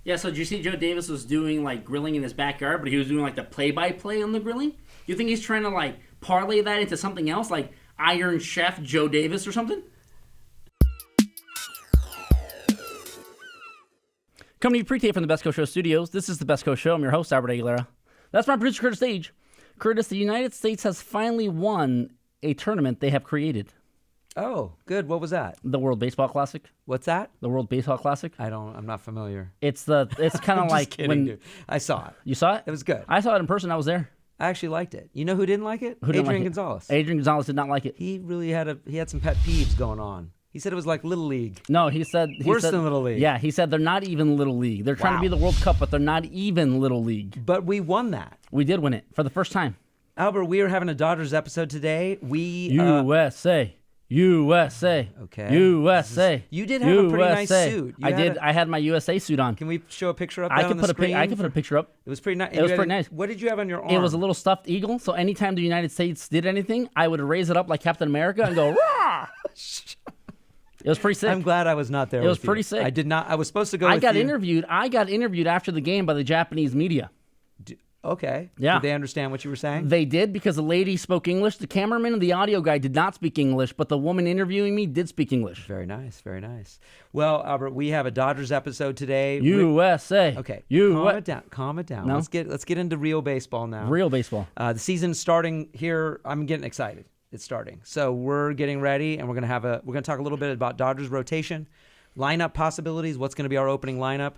Yeah, so did you see Joe Davis was doing, like, grilling in his backyard, but he was doing, like, the play-by-play on the grilling? You think he's trying to, like, parlay that into something else, like Iron Chef Joe Davis or something? Coming to you pre-tape from the Best Coast Show studios, this is the Best Coast Show. I'm your host, Albert Aguilera. That's my producer, Curtis Sage. Curtis, the United States has finally won a tournament they have created. Oh, good. What was that? The World Baseball Classic. What's that? The World Baseball Classic. I'm not familiar. It's kind of like kidding, when dude. I saw it. You saw it? It was good. I saw it in person. I was there. I actually liked it. You know who didn't like it? Who didn't Adrian like it? Gonzalez. Adrian Gonzalez did not like it. He really had some pet peeves going on. He said it was like Little League. No, he said Worse than Little League. Yeah, he said they're not even Little League. They're trying to be the World Cup, but they're not even Little League. But we won that. We did win it for the first time. Albert, we are having a Dodgers episode today. USA. USA. Okay. USA. You did have a pretty nice suit. I had my USA suit on. Can we show a picture up I on the screen? I can put a picture up. It was pretty nice. It was pretty nice. What did you have on your arm? It was a little stuffed eagle, so anytime the United States did anything, I would raise it up like Captain America and go, rah! It was pretty sick. I'm glad I was not there. It was pretty sick. I did not. I was supposed to go. I got interviewed after the game by the Japanese media. Okay. Yeah. Did they understand what you were saying? They did, because the lady spoke English. The cameraman and the audio guy did not speak English, but the woman interviewing me did speak English. Very nice. Very nice. Well, Albert, we have a Dodgers episode today. USA. Okay. Calm it down. No? Let's get into real baseball now. Real baseball. The season's starting here. I'm getting excited. It's starting. So we're getting ready, and we're gonna talk a little bit about Dodgers rotation, lineup possibilities. What's going to be our opening lineup?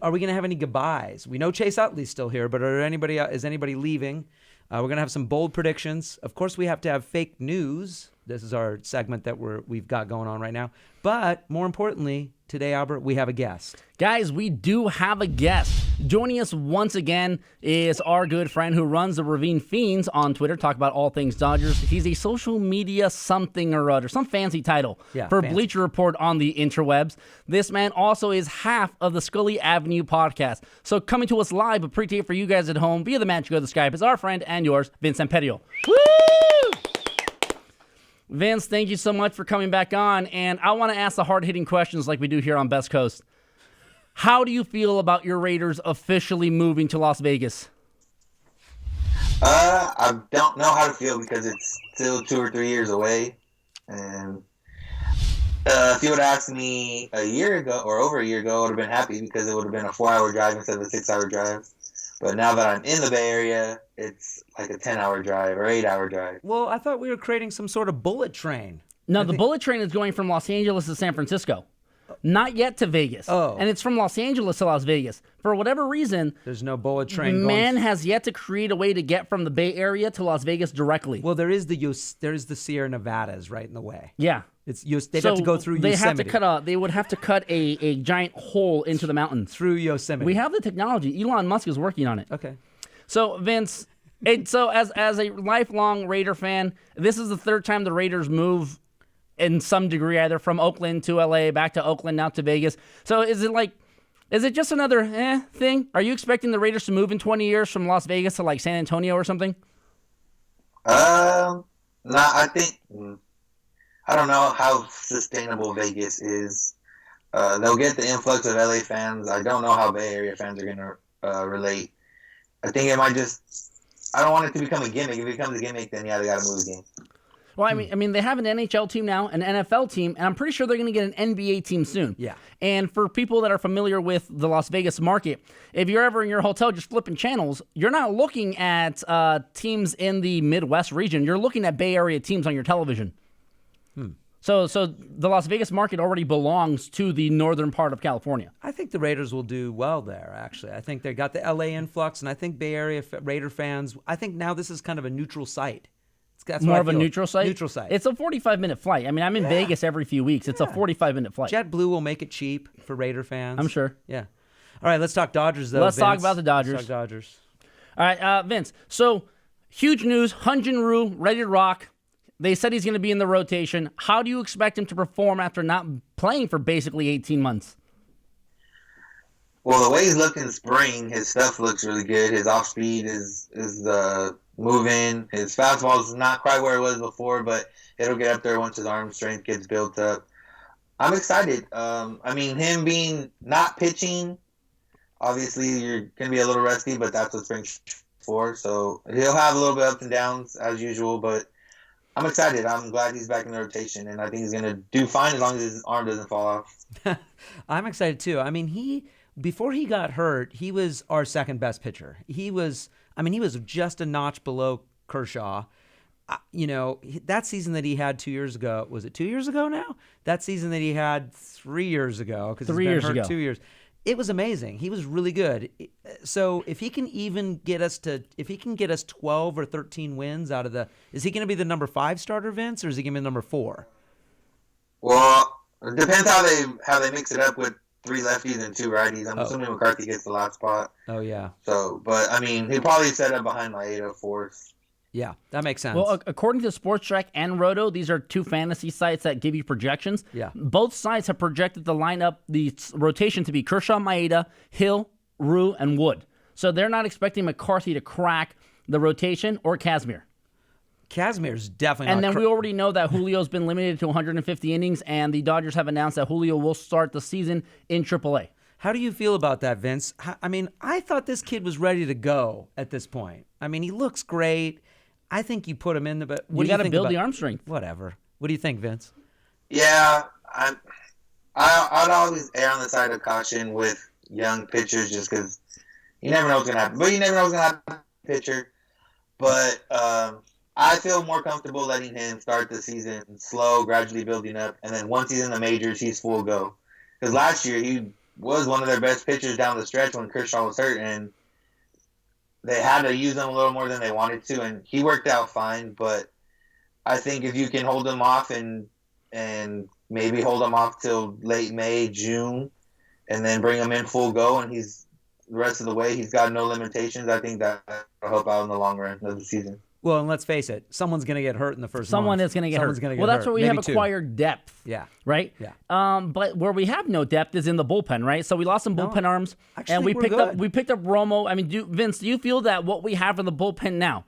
Are we going to have any goodbyes? We know Chase Utley's still here, but is anybody leaving? We're going to have some bold predictions. Of course, we have to have fake news. This is our segment that we've got going on right now. But more importantly, today, Albert, we have a guest. Guys, we do have a guest. Joining us once again is our good friend who runs the Ravine Fiends on Twitter, talk about all things Dodgers. He's a social media something or other, some fancy title for fancy. Bleacher Report on the interwebs. This man also is half of the Scully Avenue podcast. So coming to us live, but pre-tape for you guys at home via the magic of the Skype is our friend and yours, Vince Samperio. Woo! Vince, thank you so much for coming back on, and I want to ask the hard-hitting questions like we do here on Best Coast. How do you feel about your Raiders officially moving to Las Vegas? I don't know how to feel because it's still 2 or 3 years away, and if you would have asked me a year ago or over a year ago, I would have been happy because it would have been a 4-hour drive instead of a 6-hour drive. But now that I'm in the Bay Area, it's like a 10-hour drive or 8-hour drive. Well, I thought we were creating some sort of bullet train. No, the bullet train is going from Los Angeles to San Francisco. Not yet to Vegas. Oh. And it's from Los Angeles to Las Vegas. For whatever reason, there's no bullet train. Man has yet to create a way to get from the Bay Area to Las Vegas directly. Well, there is the Sierra Nevadas right in the way. Yeah. They'd have to go through Yosemite. They would have to cut a giant hole into the mountains. Through Yosemite. We have the technology. Elon Musk is working on it. Okay. So, Vince, as a lifelong Raider fan, this is the third time the Raiders move in some degree, either from Oakland to LA, back to Oakland, now to Vegas. So is it just another thing? Are you expecting the Raiders to move in 20 years from Las Vegas to like San Antonio or something? No, I think, I don't know how sustainable Vegas is. They'll get the influx of LA fans. I don't know how Bay Area fans are going to relate. I think it might I don't want it to become a gimmick. If it becomes a gimmick, then yeah, they got to move again. Well, I mean, they have an NHL team now, an NFL team, and I'm pretty sure they're going to get an NBA team soon. Yeah. And for people that are familiar with the Las Vegas market, if you're ever in your hotel just flipping channels, you're not looking at teams in the Midwest region. You're looking at Bay Area teams on your television. So the Las Vegas market already belongs to the northern part of California. I think the Raiders will do well there, actually. I think they got the LA influx, and I think Bay Area Raider fans, I think now this is kind of a neutral site. That's more of a neutral site? Neutral site. It's a 45-minute flight. I mean, I'm in Vegas every few weeks. It's a 45-minute flight. JetBlue will make it cheap for Raider fans. I'm sure. Yeah. All right, let's talk Dodgers, though, Let's Vince. talk about the Dodgers. Let's talk Dodgers. All right, Vince. So, huge news. Hyun-Jin Ryu, ready to rock. They said he's going to be in the rotation. How do you expect him to perform after not playing for basically 18 months? Well, the way he's looked in spring, his stuff looks really good. His off speed is moving. His fastball is not quite where it was before, but it'll get up there once his arm strength gets built up. I'm excited. I mean, him being not pitching, Obviously, you're going to be a little rusty, but that's what spring's for. So he'll have a little bit ups and downs as usual, but I'm excited. I'm glad he's back in the rotation, and I think he's going to do fine as long as his arm doesn't fall off. I'm excited too. I mean, before he got hurt, he was our second best pitcher. He was just a notch below Kershaw. That season that he had 2 years ago, was it 2 years ago now? That season that he had 3 years ago, because he's been hurt 2 years. It was amazing. He was really good. So if he can get us 12 or 13 wins out of is he going to be the number 5 starter, Vince, or is he going to be number 4? Well, it depends how they mix it up with 3 lefties and 2 righties. I'm assuming McCarthy gets the last spot. Oh yeah. So, but I mean, he'll probably set up behind Maeda fourth. Yeah, that makes sense. Well, according to Sports Track and Roto, these are 2 fantasy sites that give you projections. Yeah. Both sites have projected the lineup, the rotation to be Kershaw, Maeda, Hill, Rue, and Wood. So they're not expecting McCarthy to crack the rotation or Kazmir. Kazmir's definitely and not. And then we already know that Julio's been limited to 150 innings, and the Dodgers have announced that Julio will start the season in AAA. How do you feel about that, Vince? I mean, I thought this kid was ready to go at this point. I mean, he looks great. I think you put him in the. But you got to build the arm strength. Whatever. What do you think, Vince? Yeah, I'd always err on the side of caution with young pitchers, just because you never know what's gonna happen. But you never know what's gonna happen with a pitcher. But I feel more comfortable letting him start the season slow, gradually building up, and then once he's in the majors, he's full go. Because last year he was one of their best pitchers down the stretch when Kershaw was hurt, and they had to use him a little more than they wanted to, and he worked out fine. But I think if you can hold him off and maybe hold him off till late May, June, and then bring him in full go, and he's the rest of the way, he's got no limitations, I think that will help out in the long run of the season. Well, and let's face it, someone's going to get hurt in the first Someone month. is going to get hurt. Well, that's where we Maybe have 2. acquired depth. Yeah. Right? Yeah. But where we have no depth is in the bullpen, right? So we lost some bullpen arms, and we picked up Romo. I mean, Vince, do you feel that what we have in the bullpen now,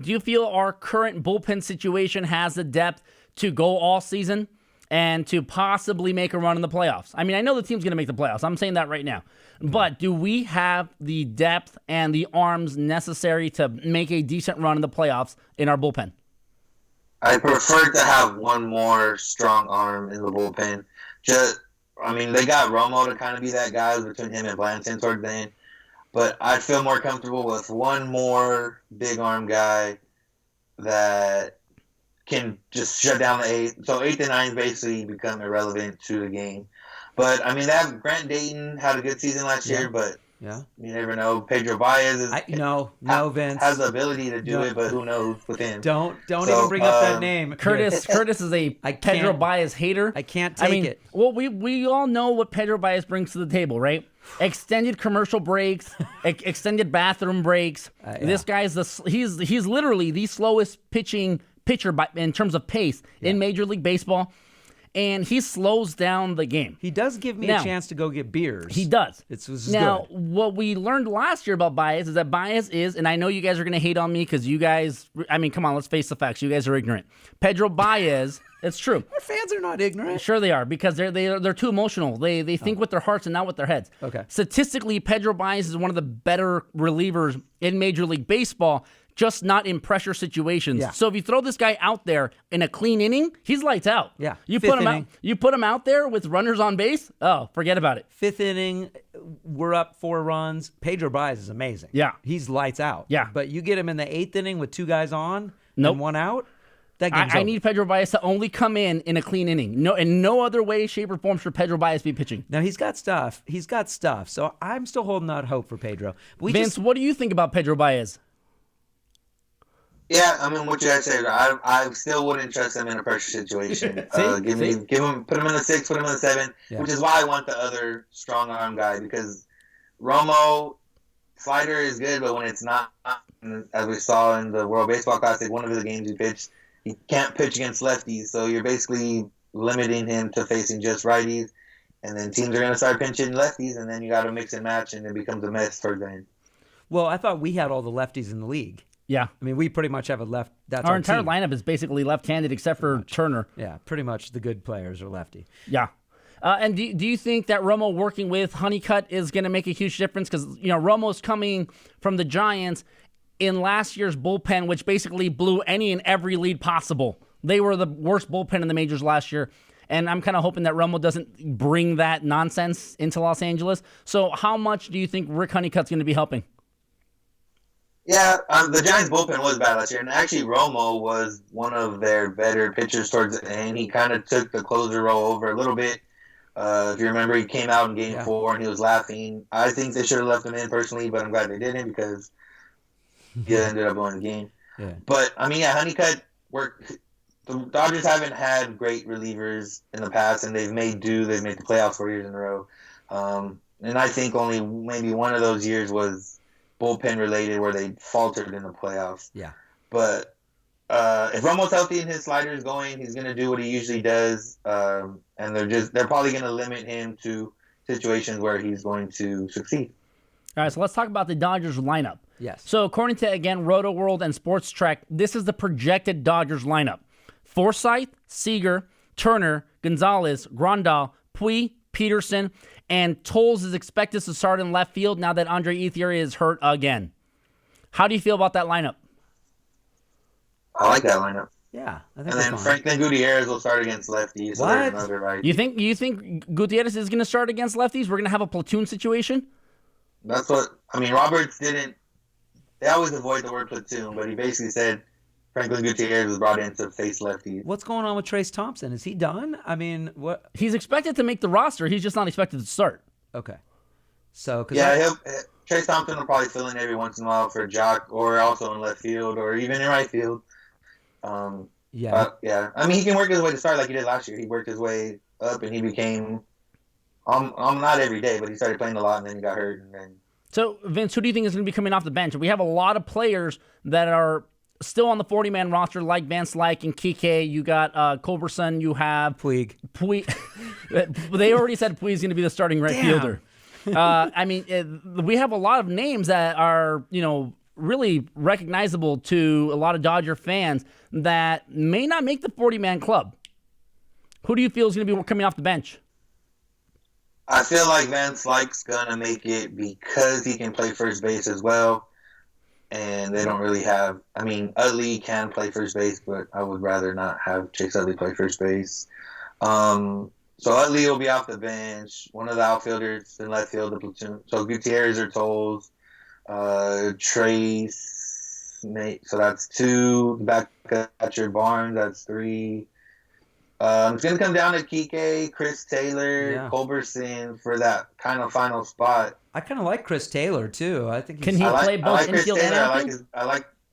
do you feel our current bullpen situation has the depth to go all season and to possibly make a run in the playoffs? I mean, I know the team's going to make the playoffs. I'm saying that right now. But do we have the depth and the arms necessary to make a decent run in the playoffs in our bullpen? I prefer to have one more strong arm in the bullpen. They got Romo to kind of be that guy between him and Blanton toward the end. But I'd feel more comfortable with one more big arm guy that can just shut down the 8. So 8 to 9 basically become irrelevant to the game. But, I mean, that Grant Dayton had a good season last year, but you never know. Pedro Baez Vince has the ability to do it, but who knows with him. Don't even bring up that name. Curtis is a Pedro Baez hater. I can't take it. Well, we all know what Pedro Baez brings to the table, right? Extended commercial breaks, extended bathroom breaks. This guy's he's literally the slowest pitcher in terms of pace in Major League Baseball. And he slows down the game. He does give me a chance to go get beers. He does. This is good. What we learned last year about Baez is that Baez is, and I know you guys are going to hate on me because you guys, I mean, come on, let's face the facts. You guys are ignorant. Pedro Baez, it's true. Our fans are not ignorant. Sure they are, because they're too emotional. They think with their hearts and not with their heads. Okay. Statistically, Pedro Baez is one of the better relievers in Major League Baseball, just not in pressure situations. Yeah. So if you throw this guy out there in a clean inning, he's lights out. Yeah. You put him out there with runners on base. Oh, forget about it. 5th inning, we're up 4 runs. Pedro Baez is amazing. Yeah. He's lights out. Yeah. But you get him in the 8th inning with 2 guys on and 1 out. That game's I over. need Pedro Baez to only come in a clean inning. No, in no other way, shape, or form should Pedro Baez be pitching. Now he's got stuff. So I'm still holding out hope for Pedro. Vince, what do you think about Pedro Baez? Yeah, I mean, what you guys said, I still wouldn't trust him in a pressure situation. Put him in the 6, put him in the 7, which is why I want the other strong arm guy, because Romo, slider is good, but when it's not, as we saw in the World Baseball Classic, one of the games he pitched, he can't pitch against lefties, so you're basically limiting him to facing just righties, and then teams are going to start pinching lefties, and then you got to mix and match, and it becomes a mess towards the end. Well, I thought we had all the lefties in the league. Yeah. I mean, we pretty much have a left. That's our entire team. lineup is basically left-handed except for Turner. Yeah, pretty much the good players are lefty. Yeah. And do you think that Romo working with Honeycutt is going to make a huge difference? Because, Romo's coming from the Giants in last year's bullpen, which basically blew any and every lead possible. They were the worst bullpen in the majors last year. And I'm kind of hoping that Romo doesn't bring that nonsense into Los Angeles. So how much do you think Rick Honeycutt's going to be helping? Yeah, the Giants' bullpen was bad last year, and actually Romo was one of their better pitchers towards the end. He kind of took the closer role over a little bit. If you remember, he came out in Game 4 and he was laughing. I think they should have left him in personally, but I'm glad they didn't because he ended up winning the game. Yeah. But, Honeycutt worked. The Dodgers haven't had great relievers in the past, and they've made do. They've made the playoffs 4 years in a row. And I think only maybe one of those years was bullpen related where they faltered in the playoffs. Yeah. But if Romo's healthy and his slider is going, he's going to do what he usually does. And they're probably going to limit him to situations where he's going to succeed. All right, so let's talk about the Dodgers lineup. Yes. So according to, again, Roto World and Sports Track, this is the projected Dodgers lineup. Forsythe, Seager, Turner, Gonzalez, Grandal, Puig, Peterson, and Tolles is expected to start in left field now that Andre Ethier is hurt again. How do you feel about that lineup? I like that lineup. Yeah. I think And then Franklin Gutierrez will start against lefties. So there's another right. You think Gutierrez is going to start against lefties? We're going to have a platoon situation? That's what Roberts didn't. They always avoid the word platoon, but he basically said Franklin Gutierrez was brought in to face lefties. What's going on with Trace Thompson? Is he done? What? He's expected to make the roster. He's just not expected to start. Okay. So, Trace Thompson will probably fill in every once in a while for Jock, or also in left field, or even in right field. He can work his way to start like he did last year. He worked his way up, and he became. Not every day, but he started playing a lot, and then he got hurt, and then. So, Vince, who do you think is going to be coming off the bench? We have a lot of players that are still on the 40-man roster, like Vance Lyke and Kike. You got Culberson. You have Puig. They already said Puig's going to be the starting right fielder. We have a lot of names that are, really recognizable to a lot of Dodger fans that may not make the 40-man club. Who do you feel is going to be coming off the bench? I feel like Vance Lyke's going to make it because he can play first base as well. And they don't really have. Utley can play first base, but I would rather not have Chase Utley play first base. So Utley will be off the bench. One of the outfielders in left field, the platoon. So Gutierrez or Tolles, Trace. So that's 2. Back catcher Barnes. That's 3. It's going to come down to Kike, Chris Taylor, Culberson for that kind of final spot. I kind of like Chris Taylor, too. I think Can he play both infield and outfield?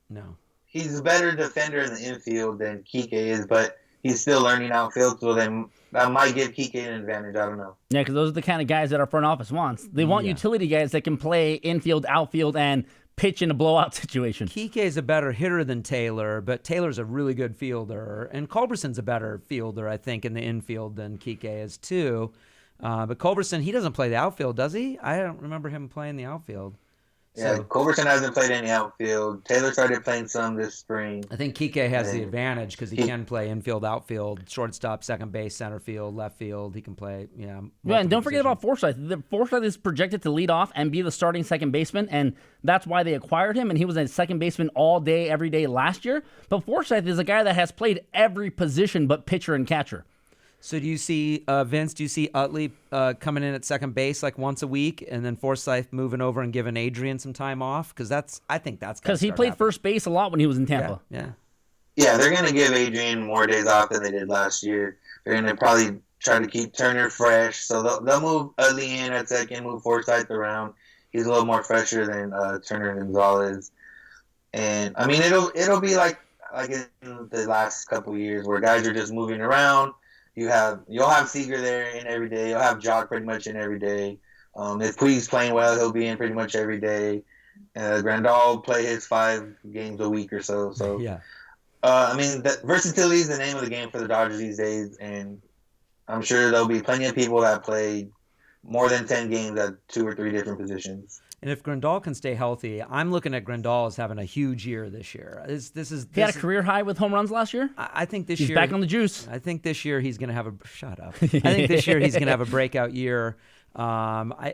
No. He's a better defender in the infield than Kike is, but he's still learning outfield, so then that might give Kike an advantage. I don't know. Yeah, because those are the kind of guys that our front office wants. They want utility guys that can play infield, outfield, and pitch in a blowout situation. Kike is a better hitter than Taylor, but Taylor's a really good fielder. And Culberson's a better fielder, I think, in the infield than Kike is, too. But Culberson, he doesn't play the outfield, does he? I don't remember him playing the outfield. Yeah, Culberson hasn't played any outfield. Taylor started playing some this spring. I think Kike has the advantage because he can play infield, outfield, shortstop, second base, center field, left field. He can play, and don't forget about Forsythe. Forsythe is projected to lead off and be the starting second baseman, and that's why they acquired him, and he was a second baseman all day, every day last year. But Forsythe is a guy that has played every position but pitcher and catcher. So do you see, Vince, Utley coming in at second base like once a week and then Forsythe moving over and giving Adrian some time off? Because I think that's because he played first base a lot when he was in Tampa. Yeah, they're going to give Adrian more days off than they did last year. They're going to probably try to keep Turner fresh. So they'll move Utley in at second, move Forsythe around. He's a little more fresher than Turner and Gonzalez. And, it'll be like in the last couple of years where guys are just moving around. You'll have Seager there in every day. You'll have Jock pretty much in every day. If Puig's playing well, he'll be in pretty much every day. Grandal will play his 5 games a week or so. So versatility is the name of the game for the Dodgers these days, and I'm sure there'll be plenty of people that play more than 10 games at 2 or 3 different positions. And if Grandal can stay healthy, I'm looking at Grandal as having a huge year this year. He had a career high with home runs last year. I think this He's year back on the juice. I think this year he's going to have a shut up. I think this year he's going to have a breakout year. I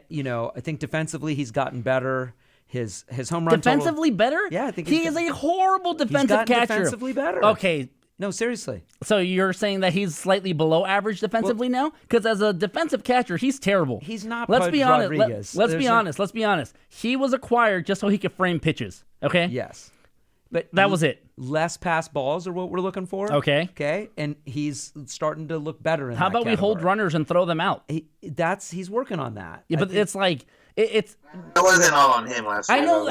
think defensively he's gotten better. His home run defensively total, better. Yeah, I think he is a horrible defensive catcher. Defensively better. Okay. No, seriously. So you're saying that he's slightly below average defensively now? Because as a defensive catcher, he's terrible. He's not. Let's be honest. Rodriguez. Let's be honest. Let's be honest. He was acquired just so he could frame pitches. Okay. Yes. But that was it. Less pass balls are what we're looking for. Okay. Okay. And he's starting to look better in How that about we hold runners and throw them out? He's working on that. Yeah, but it's like it's. It wasn't all on him last year. I know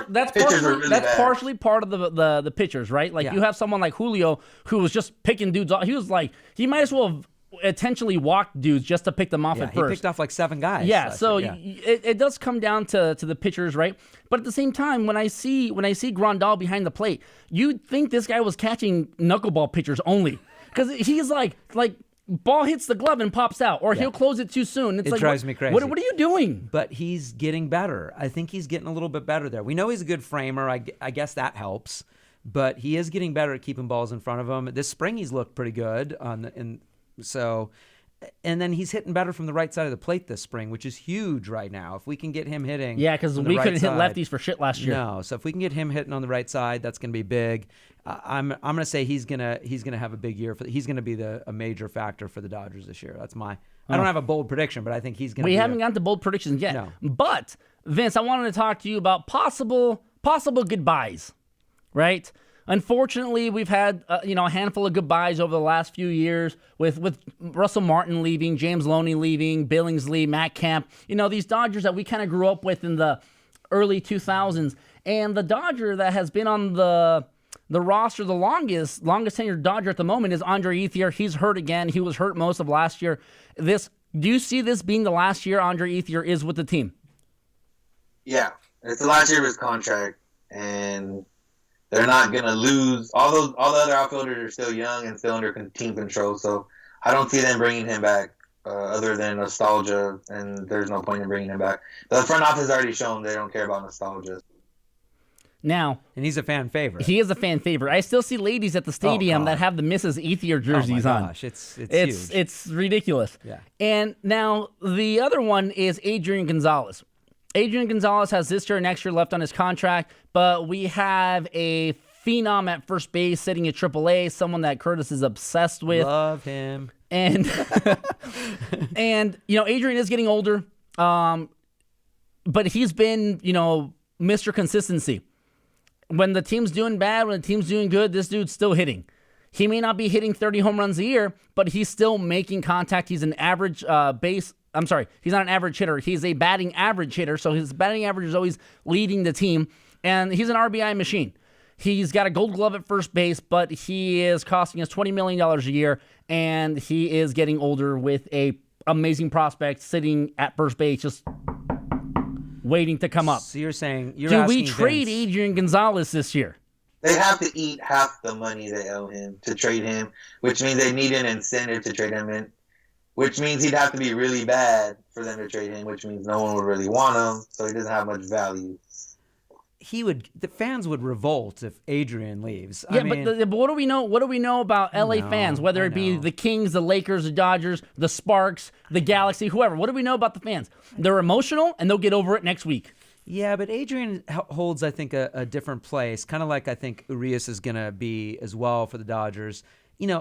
that's partially part of the pitchers, right? Like Yeah. you have someone like Julio who was just picking dudes off. He was like he might as well have intentionally walked dudes just to pick them off Yeah, at he first. picked off like 7 guys. Yeah, last so year, yeah. It does come down to the pitchers, right? But at the same time, when I see Grandal behind the plate, you'd think this guy was catching knuckleball pitchers only because he's like ball hits the glove and pops out, or he'll close it too soon. It's It like, drives me crazy. What are you doing? But he's getting better. I think he's getting a little bit better there. We know he's a good framer. I guess that helps. But he is getting better at keeping balls in front of him. This spring he's looked pretty good and then he's hitting better from the right side of the plate this spring, which is huge right now. If we can get him hitting, Yeah, because we couldn't hit lefties for shit last year. No, so if we can get him hitting on the right side, that's going to be big. I'm going to say he's going to have a big year. He's going to be a major factor for the Dodgers this year. That's I don't have a bold prediction, but I think he's going to. We haven't gotten to bold predictions yet. No. But Vince, I wanted to talk to you about possible goodbyes, right? Unfortunately, we've had a handful of goodbyes over the last few years with Russell Martin leaving, James Loney leaving, Billingsley, Matt Kemp. These Dodgers that we kind of grew up with in the early 2000s. And the Dodger that has been on the roster the longest tenured Dodger at the moment is Andre Ethier. He's hurt again. He was hurt most of last year. Do you see this being the last year Andre Ethier is with the team? Yeah, it's the last year of his contract, and they're not going to lose. All the other outfielders are still young and still under team control, so I don't see them bringing him back other than nostalgia, and there's no point in bringing him back. The front office has already shown they don't care about nostalgia. Now, and he's a fan favorite. He is a fan favorite. I still see ladies at the stadium that have the Mrs. Ethier jerseys on. Oh my gosh, it's huge. It's ridiculous. Yeah. And now the other one is Adrian Gonzalez. Adrian Gonzalez has this year and next year left on his contract, but we have a phenom at first base sitting at AAA, someone that Curtis is obsessed with. Love him. And Adrian is getting older, but he's been, Mr. Consistency. When the team's doing bad, when the team's doing good, this dude's still hitting. He may not be hitting 30 home runs a year, but he's still making contact. He's an average he's not an average hitter. He's a batting average hitter, so his batting average is always leading the team, and he's an RBI machine. He's got a gold glove at first base, but he is costing us $20 million a year, and he is getting older with a amazing prospect sitting at first base just waiting to come up. So you're saying do we trade Adrian Gonzalez this year? They have to eat half the money they owe him to trade him, which means they need an incentive to trade him in. Which means he'd have to be really bad for them to trade him, which means no one would really want him, so he doesn't have much value. The fans would revolt if Adrian leaves. Yeah, but what do we know? What do we know about LA fans? Whether it be the Kings, the Lakers, the Dodgers, the Sparks, the Galaxy, whoever. What do we know about the fans? They're emotional, and they'll get over it next week. Yeah, but Adrian holds, I think, a different place, kind of like I think Urias is going to be as well for the Dodgers.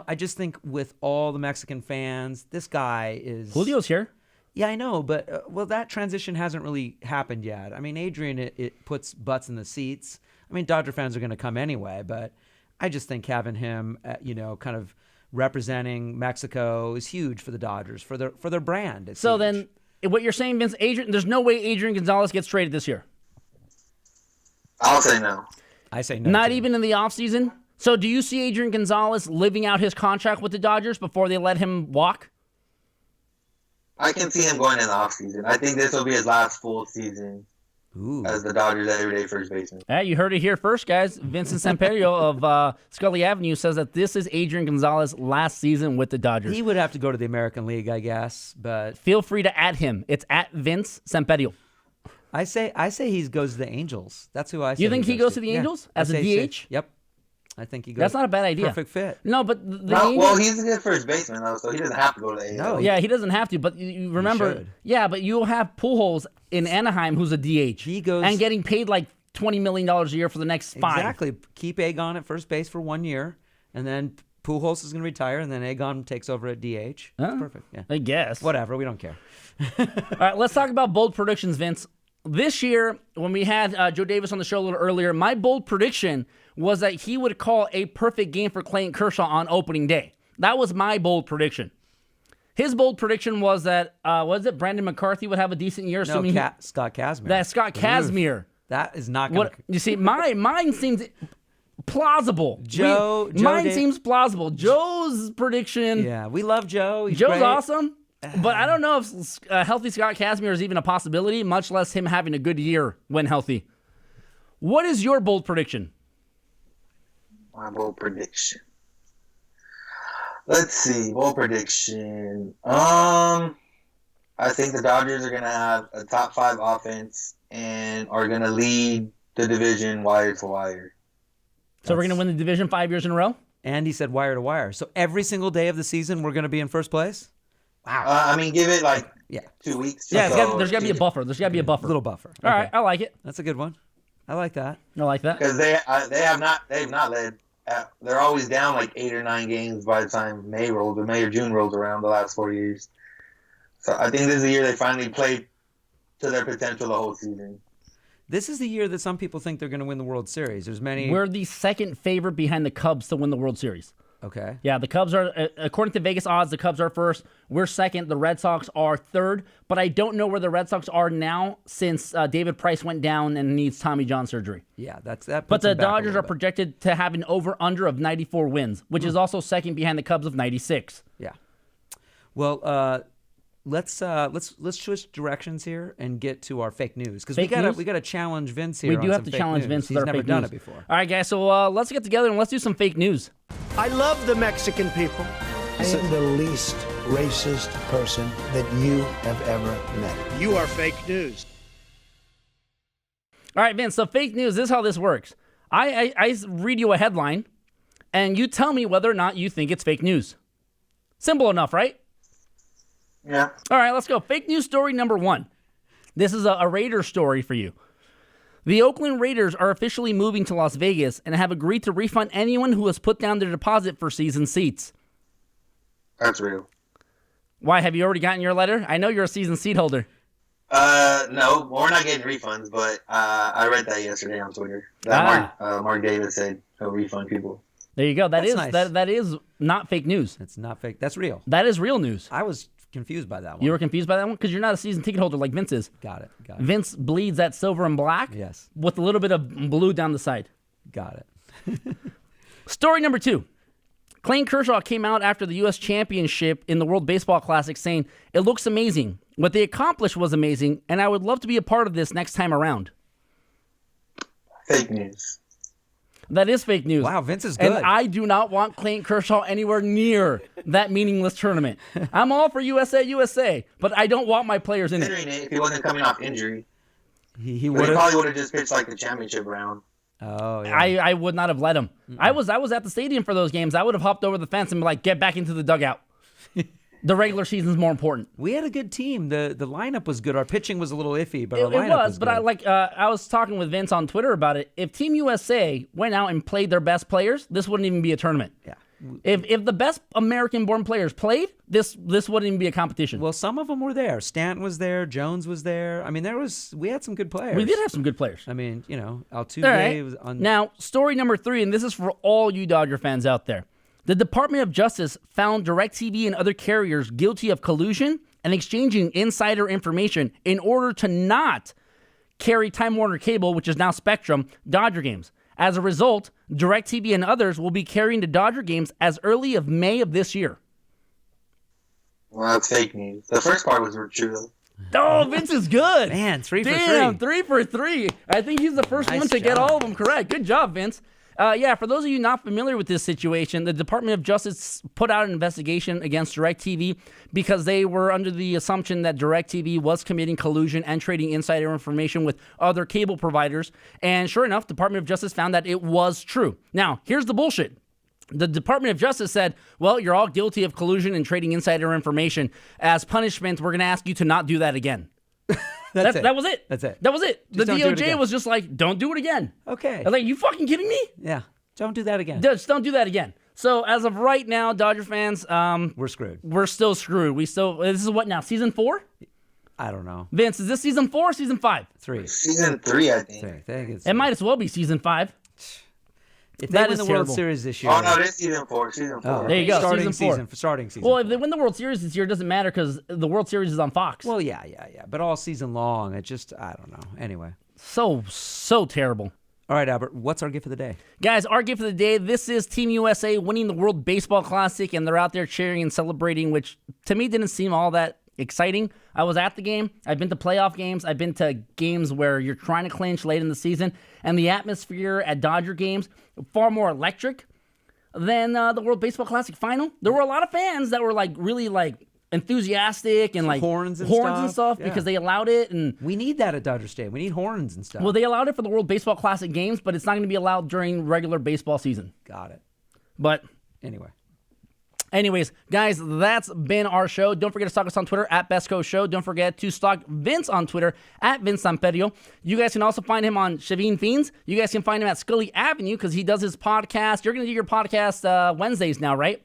I just think with all the Mexican fans, this guy is... Julio's here. Yeah, I know, but that transition hasn't really happened yet. I mean, Adrian, it puts butts in the seats. I mean, Dodger fans are going to come anyway, but I just think having him, kind of representing Mexico is huge for the Dodgers, for their brand. It's so huge. Then, what you're saying, Vince, there's no way Adrian Gonzalez gets traded this year? I'll say no. I say no. Not too. even in the offseason? So do you see Adrian Gonzalez living out his contract with the Dodgers before they let him walk? I can see him going in the offseason. I think this will be his last full season as the Dodgers' everyday first baseman. All right, you heard it here first, guys. Vincent Samperio of Scully Avenue says that this is Adrian Gonzalez last season with the Dodgers. He would have to go to the American League, I guess, but Feel free to add him. It's at Vince Samperio. I say he goes to the Angels. That's who I say. You think he goes to the Angels as a DH? Yep. I think he goes. That's not a bad idea. Perfect fit. No, but the Well, Angels, he's a good first baseman, though, so he doesn't have to go to the AL. No, yeah, he doesn't have to, but you remember, should. yeah, but you'll have Pujols in Anaheim who's a DH. He goes- and getting paid like $20 million a year for the next 5. Exactly. Keep Egon at first base for 1 year, and then Pujols is going to retire, and then Egon takes over at DH. That's perfect. Yeah. I guess. Whatever. We don't care. All right, let's talk about bold predictions, Vince. This year, when we had Joe Davis on the show a little earlier, my bold prediction was that he would call a perfect game for Clayton Kershaw on opening day. That was my bold prediction. His bold prediction was that, Brandon McCarthy would have a decent year? No, assuming Scott Kazmir. that Scott Kazmir. That is not going to... You see, mine seems plausible. Joe mine Dave- seems plausible. Joe's prediction... Yeah, we love Joe. He's Joe's great. awesome, but I don't know if a healthy Scott Kazmir is even a possibility, much less him having a good year when healthy. What is your bold prediction? My bold prediction. Let's see. Bold prediction. I think the Dodgers are going to have a top 5 offense and are going to lead the division wire to wire. So we're going to win the division 5 years in a row? And he said wire to wire. So every single day of the season, we're going to be in first place? Wow. I mean, give it like Yeah. 2 weeks. Yeah, so there's got to be a buffer. There's got to be a buffer. Little buffer. All right, I like it. That's a good one. I like that. I like that. Because they've not led. They're always down like 8 or 9 games by the time May or June rolls around the last 4 years. So I think this is the year they finally played to their potential the whole season. This is the year that some people think they're going to win the World Series. There's many... We're the second favorite behind the Cubs to win the World Series. Okay. Yeah, the Cubs are, according to Vegas odds, the Cubs are first. We're second. The Red Sox are third. But I don't know where the Red Sox are now since David Price went down and needs Tommy John surgery. Yeah, that. But puts the them back a Dodgers little are bit. projected to have an over-under of 94 wins, which is also second behind the Cubs of 96. Yeah. Well, let's switch directions here and get to our fake news because we gotta challenge Vince here. We do on have some to fake challenge news. Vince with He's our never fake done news. it before. All right, guys, so let's get together and let's do some fake news. I love the Mexican people. I am the least racist person that you have ever met. You are fake news. All right, Vince, so fake news, this is how this works. I read you a headline, and you tell me whether or not you think it's fake news. Simple enough, right? Yeah. All right, let's go. Fake news story number 1. This is a Raiders story for you. The Oakland Raiders are officially moving to Las Vegas and have agreed to refund anyone who has put down their deposit for season seats. That's real. Why, have you already gotten your letter? I know you're a season seat holder. No, we're not getting refunds, but I read that yesterday on Twitter. That Mark Davis said he'll refund people. There you go. That's nice. That is not fake news. It's not fake. That's real. That is real news. I was confused by that one. You were confused by that one? Because you're not a season ticket holder like Vince is. Got it. Vince bleeds that silver and black Yes. with a little bit of blue down the side. Got it. Story number 2. Clayton Kershaw came out after the U.S. Championship in the World Baseball Classic saying, "It looks amazing. What they accomplished was amazing, and I would love to be a part of this next time around." Fake news. That is fake news. Wow, Vince is good. And I do not want Clayton Kershaw anywhere near that meaningless tournament. I'm all for USA, but I don't want my players in it. Considering it, if he wasn't coming off injury, he but would he have. probably would have just pitched like the championship round. Oh, yeah. I would not have let him. I was at the stadium for those games. I would have hopped over the fence and been like, get back into the dugout. The regular season's more important. We had a good team. The lineup was good. Our pitching was a little iffy, but our It lineup was, but good. I was talking with Vince on Twitter about it. If Team USA went out and played their best players, this wouldn't even be a tournament. Yeah. If the best American-born players played, this wouldn't even be a competition. Well, some of them were there. Stanton was there. Jones was there. I mean, we had some good players. we did have some good players. I mean, Altuve All right. was on. Now, story number 3, and this is for all you Dodger fans out there. The Department of Justice found DirecTV and other carriers guilty of collusion and exchanging insider information in order to not carry Time Warner Cable, which is now Spectrum, Dodger games. As a result, DirecTV and others will be carrying the Dodger games as early as May of this year. Well, that's fake news. The first part was true. Oh, Vince is good. Man, 3 for 3. Damn, 3 for 3. I think he's the first Nice one to get job. all of them correct. Good job, Vince. Yeah, for those of you not familiar with this situation, the Department of Justice put out an investigation against DirecTV because they were under the assumption that DirecTV was committing collusion and trading insider information with other cable providers. And sure enough, the Department of Justice found that it was true. Now, here's the bullshit. The Department of Justice said, well, you're all guilty of collusion and trading insider information. As punishment, we're going to ask you to not do that again. That's it. That was it. That's it. That was it. Just The don't do it DOJ again. was just like, don't do it again. Okay. I was like, you fucking kidding me? Yeah. Don't do that again. Just don't do that again. So as of right now, Dodger fans, We're screwed. we're still screwed. This is what now, season 4? I don't know. Vince, is this season 4 or season 5? 3. Season 3, I think. I think it's, It might as well be season 5. if they that win is the terrible. World Series this year. Oh no, this season 4. Season 4. Oh, There you go, Starting season 4. Starting season. Well, if they win the World Series this year, it doesn't matter because the World Series is on Fox. Well, yeah. But all season long, it just, I don't know. Anyway. So terrible. All right, Albert, what's our gift of the day? Guys, our gift of the day, this is Team USA winning the World Baseball Classic, and they're out there cheering and celebrating, which to me didn't seem all that exciting. I was at the game. I've been to playoff games. I've been to games where you're trying to clinch late in the season, and the atmosphere at Dodger games, far more electric than the World Baseball Classic final. There were a lot of fans that were really enthusiastic and Horns and stuff yeah. because they allowed it, and We need that at Dodger Stadium. We need horns and stuff. well, they allowed it for the World Baseball Classic games, but it's not going to be allowed during regular baseball season. Got it. But Anyway. anyways, guys, that's been our show. Don't forget to stalk us on Twitter at Bestco Show. Don't forget to stalk Vince on Twitter at Vince Samperio. You guys can also find him on Shavine Fiends. You guys can find him at Scully Avenue because he does his podcast. You're going to do your podcast Wednesdays now, right?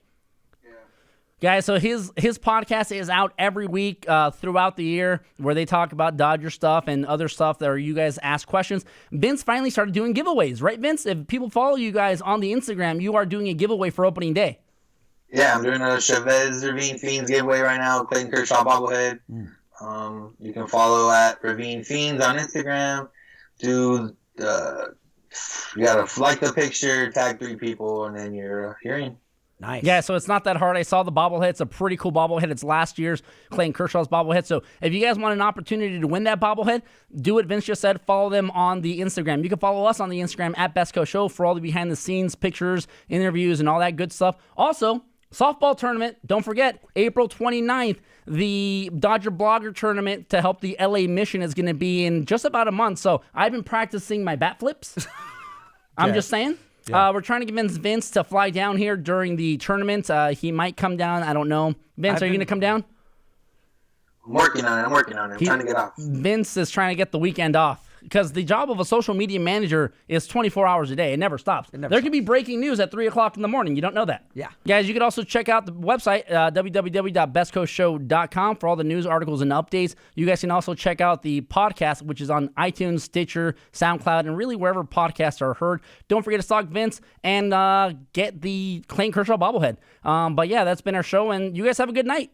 Guys, so his podcast is out every week throughout the year where they talk about Dodger stuff and other stuff that you guys ask questions. Vince finally started doing giveaways, right, Vince? If people follow you guys on the Instagram, you are doing a giveaway for opening day. Yeah, I'm doing a Chavez Ravine Fiends giveaway right now. Clayton Kershaw bobblehead. You can follow at Ravine Fiends on Instagram. You gotta like the picture, tag 3 people, and then you're in. Nice. Yeah, so it's not that hard. I saw the bobblehead. It's a pretty cool bobblehead. It's last year's Clayton Kershaw's bobblehead. So if you guys want an opportunity to win that bobblehead, do what Vince just said. Follow them on the Instagram. You can follow us on the Instagram at Bestco Show for all the behind-the-scenes pictures, interviews, and all that good stuff. Also, softball tournament. Don't forget, April 29th, the Dodger Blogger tournament to help the LA Mission is going to be in just about a month. So I've been practicing my bat flips. I'm just saying. Yeah. We're trying to convince Vince to fly down here during the tournament. He might come down. I don't know. Vince, are you going to come down? I'm working on it. I'm trying to get off. Vince is trying to get the weekend off because the job of a social media manager is 24 hours a day. It never stops. There could be breaking news at 3 o'clock in the morning. You don't know that. Yeah. Guys, you could also check out the website, www.bestcoastshow.com for all the news articles and updates. You guys can also check out the podcast, which is on iTunes, Stitcher, SoundCloud, and really wherever podcasts are heard. Don't forget to stalk Vince and get the Clayton Kershaw bobblehead. But yeah, that's been our show, and you guys have a good night.